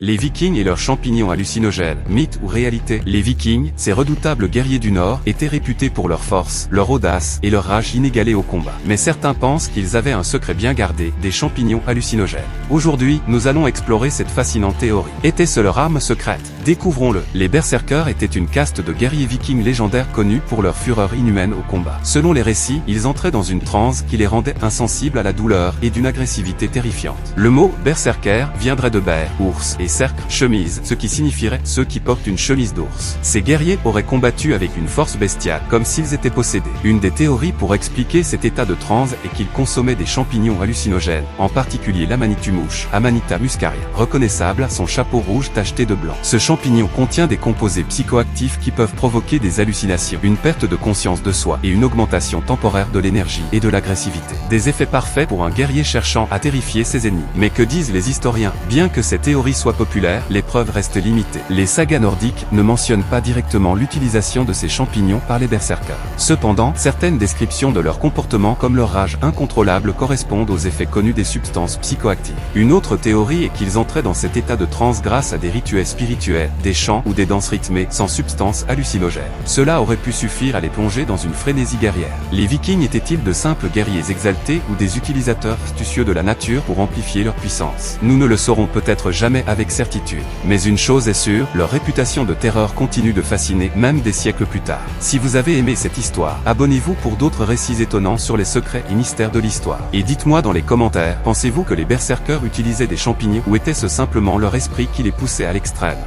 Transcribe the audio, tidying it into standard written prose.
Les Vikings et leurs champignons hallucinogènes, mythe ou réalité? Les Vikings, ces redoutables guerriers du Nord, étaient réputés pour leur force, leur audace et leur rage inégalée au combat. Mais certains pensent qu'ils avaient un secret bien gardé, des champignons hallucinogènes. Aujourd'hui, nous allons explorer cette fascinante théorie. Était-ce leur arme secrète? Découvrons-le. Les berserkers étaient une caste de guerriers vikings légendaires connus pour leur fureur inhumaine au combat. Selon les récits, ils entraient dans une transe qui les rendait insensibles à la douleur et d'une agressivité terrifiante. Le mot berserker viendrait de bear, ours, et cercle, chemise, ce qui signifierait ceux qui portent une chemise d'ours. Ces guerriers auraient combattu avec une force bestiale, comme s'ils étaient possédés. Une des théories pour expliquer cet état de transe est qu'ils consommaient des champignons hallucinogènes, en particulier l'Amanitumouche, Amanita muscaria, reconnaissable à son chapeau rouge tacheté de blanc. Ce champignon contient des composés psychoactifs qui peuvent provoquer des hallucinations, une perte de conscience de soi et une augmentation temporaire de l'énergie et de l'agressivité. Des effets parfaits pour un guerrier cherchant à terrifier ses ennemis. Mais que disent les historiens? Bien que cette théorie soit populaire, les preuves restent limitées. Les sagas nordiques ne mentionnent pas directement l'utilisation de ces champignons par les berserkers. Cependant, certaines descriptions de leur comportement comme leur rage incontrôlable correspondent aux effets connus des substances psychoactives. Une autre théorie est qu'ils entraient dans cet état de transe grâce à des rituels spirituels, des chants ou des danses rythmées sans substances hallucinogènes. Cela aurait pu suffire à les plonger dans une frénésie guerrière. Les Vikings étaient-ils de simples guerriers exaltés ou des utilisateurs astucieux de la nature pour amplifier leur puissance? Nous ne le saurons peut-être jamais avec certitude. Mais une chose est sûre, leur réputation de terreur continue de fasciner même des siècles plus tard. Si vous avez aimé cette histoire, abonnez-vous pour d'autres récits étonnants sur les secrets et mystères de l'histoire. Et dites-moi dans les commentaires, pensez-vous que les berserkers utilisaient des champignons ou était-ce simplement leur esprit qui les poussait à l'extrême?